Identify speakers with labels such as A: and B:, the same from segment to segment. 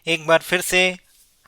A: एक बार फिर से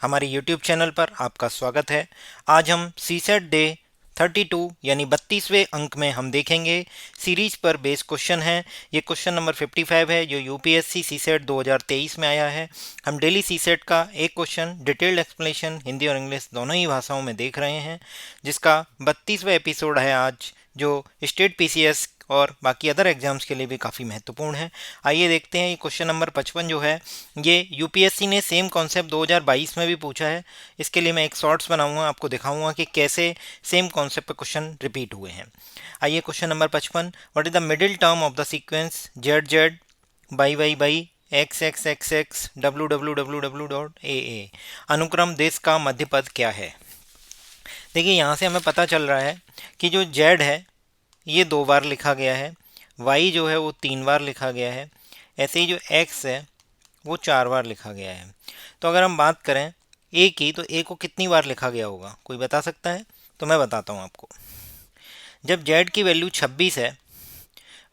A: हमारे YouTube चैनल पर आपका स्वागत है। आज हम सीसेट डे 32 यानी 32वें अंक में हम देखेंगे सीरीज पर बेस क्वेश्चन है। ये क्वेश्चन नंबर 55 है जो यूपीएससी सीसेट 2023 में आया है। हम डेली सीसेट का एक क्वेश्चन डिटेल्ड एक्सप्लेनेशन हिंदी और इंग्लिश दोनों ही भाषाओं में देख रहे हैं, जिसका 32वां एपिसोड है आज, जो स्टेट पीसीएस और बाकी अदर एग्जाम्स के लिए भी काफ़ी महत्वपूर्ण है। आइए देखते हैं। ये क्वेश्चन नंबर 55 जो है, ये यूपीएससी ने सेम कॉन्सेप्ट 2022 में भी पूछा है। इसके लिए मैं एक शॉर्ट्स बनाऊंगा, आपको दिखाऊंगा कि कैसे सेम कॉन्सेप्ट पे क्वेश्चन रिपीट हुए हैं। आइए question number 55, what is the middle term of the sequence Z Z by Y by X X X X W W W W dot A A, अनुक्रम देश का मध्य पद क्या है। देखिए यहाँ से हमें पता चल रहा है कि जो जेड है ये 2 बार लिखा गया है, वाई जो है वो 3 बार लिखा गया है, ऐसे ही जो एक्स है वो 4 बार लिखा गया है। तो अगर हम बात करें ए की, तो ए को कितनी बार लिखा गया होगा, कोई बता सकता है? तो मैं बताता हूँ आपको। जब जेड की वैल्यू 26 है,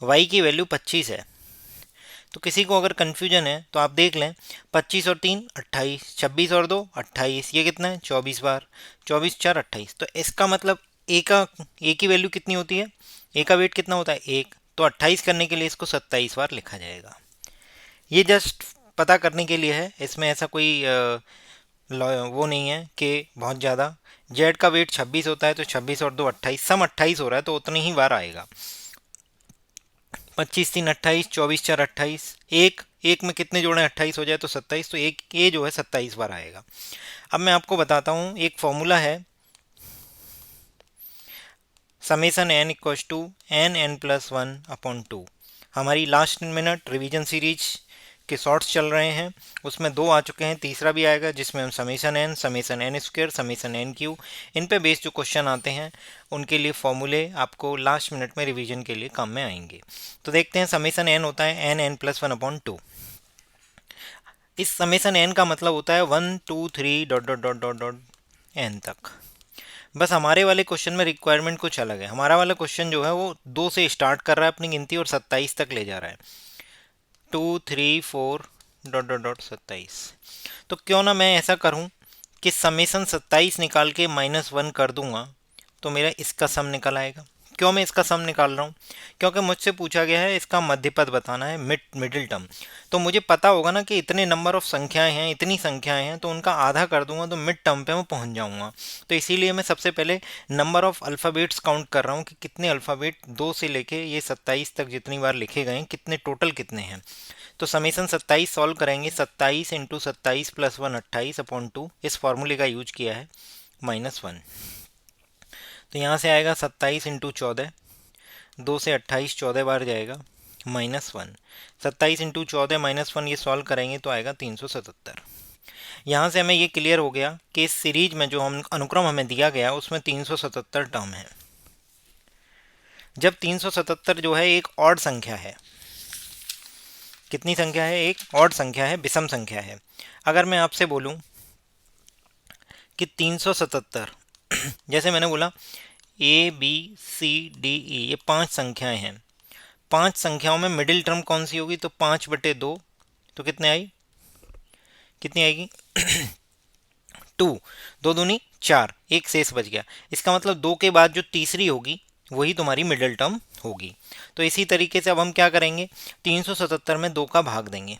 A: वाई की वैल्यू 25 है, तो किसी को अगर कन्फ्यूजन है तो आप देख लें, 25 और 3 28, 26 और 2 28, ये कितना है 24 बार, 24 4 28। तो इसका मतलब ए की वैल्यू कितनी होती है, ए का वेट कितना होता है 1, तो 28 करने के लिए इसको 27 बार लिखा जाएगा। ये जस्ट पता करने के लिए है, इसमें ऐसा कोई वो नहीं है कि बहुत ज़्यादा। जेड का वेट 26 होता है, तो 26 और 2 28, सम 28 हो रहा है, तो उतनी ही बार आएगा। 25 3 28, 24 4 28, एक एक में कितने जोड़े 28 हो जाए तो 27, तो एक ये जो है 27 बार आएगा। अब मैं आपको बताता हूँ, एक फॉर्मूला है, summation n equals two n n plus one upon two. हमारी लास्ट मिनट रिवीजन सीरीज के शॉर्ट्स चल रहे हैं, उसमें 2 आ चुके हैं, तीसरा भी आएगा जिसमें हम summation n square, summation n cube, इन पे बेस्ड जो क्वेश्चन आते हैं उनके लिए फॉर्मूले आपको लास्ट मिनट में रिवीजन के लिए काम में आएंगे। तो देखते हैं, समेसन एन होता है n n plus one upon two. इस समेसन एन का मतलब होता है 1 2 3 dot dot dot dot dot n तक। बस हमारे वाले क्वेश्चन में रिक्वायरमेंट कुछ अलग है। हमारा वाला क्वेश्चन जो है वो 2 से स्टार्ट कर रहा है अपनी गिनती और 27 तक ले जा रहा है, 2 3 4 डॉट डॉट डॉट 27। तो क्यों ना मैं ऐसा करूं कि समेसन 27 निकाल के -1 कर दूंगा, तो मेरा इसका सम निकल आएगा। क्यों मैं इसका सम निकाल रहा हूँ? क्योंकि मुझसे पूछा गया है इसका मध्य पद बताना है, मिडिल टर्म। तो मुझे पता होगा ना कि इतने नंबर ऑफ संख्याएं हैं, इतनी संख्याएं हैं, तो उनका आधा कर दूंगा तो मिड टर्म पे मैं पहुंच जाऊंगा। तो इसीलिए मैं सबसे पहले नंबर ऑफ अल्फ़ाबेट्स काउंट कर रहा हूँ कि कितने अल्फ़ाबेट 2 से लेके ये 27 तक जितनी बार लिखे गए हैं, कितने टोटल कितने हैं। तो समीशन 27 सॉल्व करेंगे, 27 इंटू 27 प्लस 1 28 अपॉन 2, इस फॉर्मूले का यूज किया है, -1। तो यहाँ से आएगा 27 इंटू 14, 2 से 28 14 बार जाएगा, -1। 27 इंटू 14 -1, ये सॉल्व करेंगे तो आएगा 377। यहाँ से हमें ये क्लियर हो गया कि इस सीरीज में जो हम अनुक्रम हमें दिया गया उसमें 377 टर्म है। जब 377 जो है एक ऑड संख्या है, कितनी संख्या है, एक ऑड संख्या है, विषम संख्या है। अगर मैं आपसे बोलूं कि 377, जैसे मैंने बोला A B C D E, ये 5 संख्याएं हैं, 5 संख्याओं में मिडिल टर्म कौन सी होगी, तो 5/2, तो कितने आई, कितनी आएगी 2, 2 दूनी 4, एक शेष बच गया। इसका मतलब 2 के बाद जो तीसरी होगी वही तुम्हारी मिडिल टर्म होगी। तो इसी तरीके से अब हम क्या करेंगे, 377 में 2 का भाग देंगे,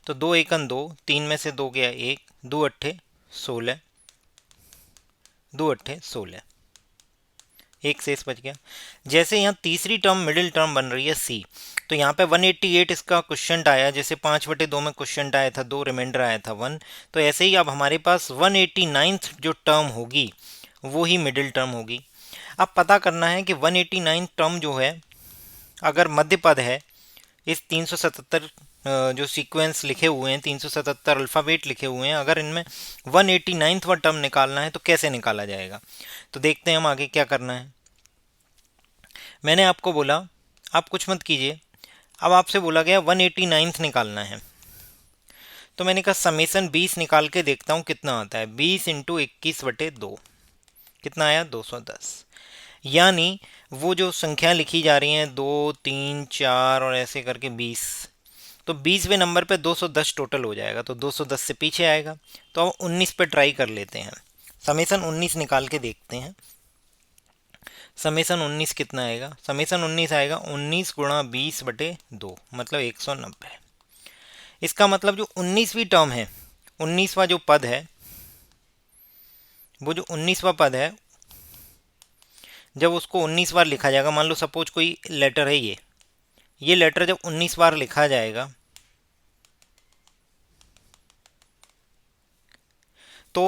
A: तो 2 एकन 2, 3 में से 2 गया 1, 2 अट्ठे 16, 2 अट्ठे 16, एक शेष बच गया। जैसे यहाँ तीसरी टर्म मिडिल टर्म बन रही है सी, तो यहाँ पे 188 इसका क्वेश्चन आया, जैसे 5/2 में क्वेश्चन आया था, 2 रिमाइंडर आया था 1, तो ऐसे ही अब हमारे पास 189th जो टर्म होगी वो ही मिडिल टर्म होगी। अब पता करना है कि 189 टर्म जो है अगर मध्य पद है, इस 377 जो सीक्वेंस लिखे हुए हैं, 377 अल्फ़ाबेट लिखे हुए हैं, अगर इनमें 189वां टर्म निकालना है तो कैसे निकाला जाएगा। तो देखते हैं हम आगे क्या करना है। मैंने आपको बोला आप कुछ मत कीजिए, अब आपसे बोला गया 189 निकालना है, तो मैंने कहा समेसन 20 निकाल के देखता हूँ कितना आता है। 20 इंटू 21/2 कितना आया, 210। यानी वो जो संख्या लिखी जा रही हैं 2 3 4 और ऐसे करके 20, तो 20वें नंबर पे 210 टोटल हो जाएगा, तो 210 से पीछे आएगा। तो अब 19 पे ट्राई कर लेते हैं, समेसन 19 निकाल के देखते हैं। समेसन 19 कितना आएगा? समेसन 19 आएगा 19 गुणा 20/2, मतलब 190। इसका मतलब जो 19वीं टर्म है, 19वां जो पद है, वो जो 19वां पद है, जब उसको 19 बार लिखा जाएगा, मान लो सपोज कोई लेटर है, ये लेटर जब 19 बार लिखा जाएगा तो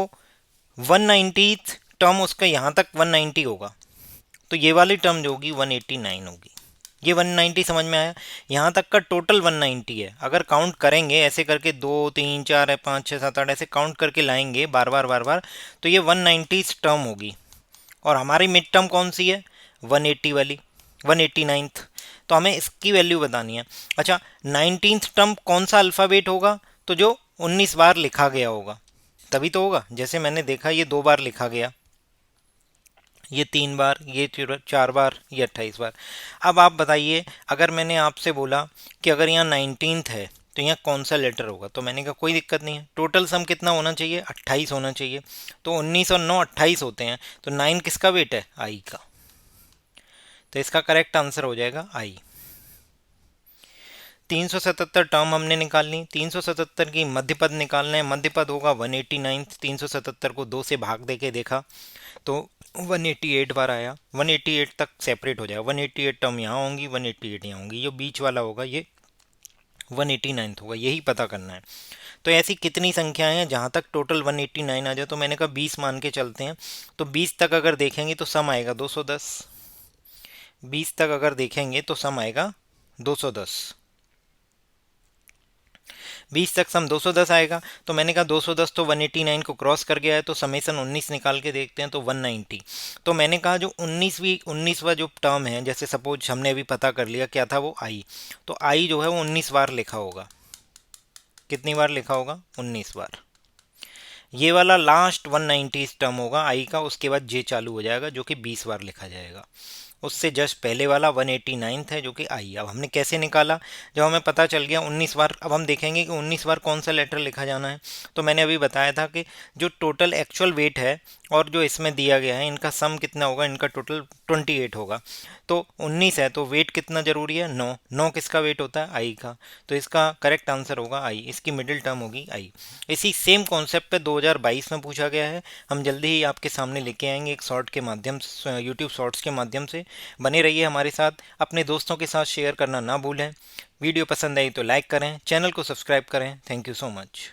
A: 190th टर्म उसका यहाँ तक 190 होगा, तो ये वाली टर्म जो होगी 189 होगी। ये 190 समझ में आया? यहाँ तक का टोटल 190 है। अगर काउंट करेंगे ऐसे करके 2 3 4 5 6 7 8 ऐसे काउंट करके लाएंगे बार बार बार बार, तो ये 190 टर्म होगी। और हमारी मिड टर्म कौन सी है? 180 वाली, 189th। तो हमें इसकी वैल्यू बतानी है। अच्छा, 19th टर्म कौन सा अल्फ़ाबेट होगा? तो जो 19 बार लिखा गया होगा तभी तो होगा। जैसे मैंने देखा ये 2 बार लिखा गया, ये 3 बार, ये 4 बार, ये 28 बार। अब आप बताइए, अगर मैंने आपसे बोला कि अगर यहाँ 19th है तो यहाँ कौन सा लेटर होगा, तो मैंने कहा कोई दिक्कत नहीं है, टोटल सम कितना होना चाहिए? 28 होना चाहिए। तो 19 और 9 28 होते हैं, तो 9 किसका वेट है? आई का। तो इसका करेक्ट आंसर हो जाएगा आई। 377 टर्म हमने निकाल ली। 377 की मध्य पद निकालना है। मध्य पद होगा 189। 377 को 2 से भाग दे के देखा तो 188 बार आया। 188 तक सेपरेट हो जाएगा। 188 टर्म यहाँ होंगी, 188 यहाँ होंगी, जो बीच वाला होगा ये 189 होगा। यही पता करना है। तो ऐसी कितनी संख्याएं हैं जहाँ तक टोटल 189 आ जाए? तो मैंने कहा 20 मान के चलते हैं। तो 20 तक अगर देखेंगे तो सम आएगा 210। 20 तक अगर देखेंगे तो सम आएगा 210। 20 तक सम 210 आएगा। तो मैंने कहा 210 तो 189 को क्रॉस कर गया है, तो समेसन 19 निकाल के देखते हैं तो 190। तो मैंने कहा जो 19वां जो टर्म है, जैसे सपोज हमने अभी पता कर लिया क्या था वो आई, तो आई जो है वो 19 बार लिखा होगा। कितनी बार लिखा होगा? 19 बार। ये वाला लास्ट 190 टर्म होगा आई का, उसके बाद जे चालू हो जाएगा जो कि 20 बार लिखा जाएगा। उससे जस्ट पहले वाला 189 है जो कि आई। अब हमने कैसे निकाला? जब हमें पता चल गया 19 बार, अब हम देखेंगे कि 19 बार कौन सा लेटर लिखा जाना है। तो मैंने अभी बताया था कि जो टोटल एक्चुअल वेट है और जो इसमें दिया गया है, इनका सम कितना होगा? इनका टोटल 28 होगा। तो 19 है तो वेट कितना जरूरी है? 9। 9 किसका वेट होता है? आई का। तो इसका करेक्ट आंसर होगा आई। इसकी मिडिल टर्म होगी आई। इसी सेम कॉन्सेप्ट पे 2022 में पूछा गया है। हम जल्दी ही आपके सामने लेके आएंगे एक शॉर्ट के माध्यम से, यूट्यूब शॉर्ट्स के माध्यम से। बने रहिए हमारे साथ। अपने दोस्तों के साथ शेयर करना ना भूलें। वीडियो पसंद आई तो लाइक करें, चैनल को सब्सक्राइब करें। Thank you so much.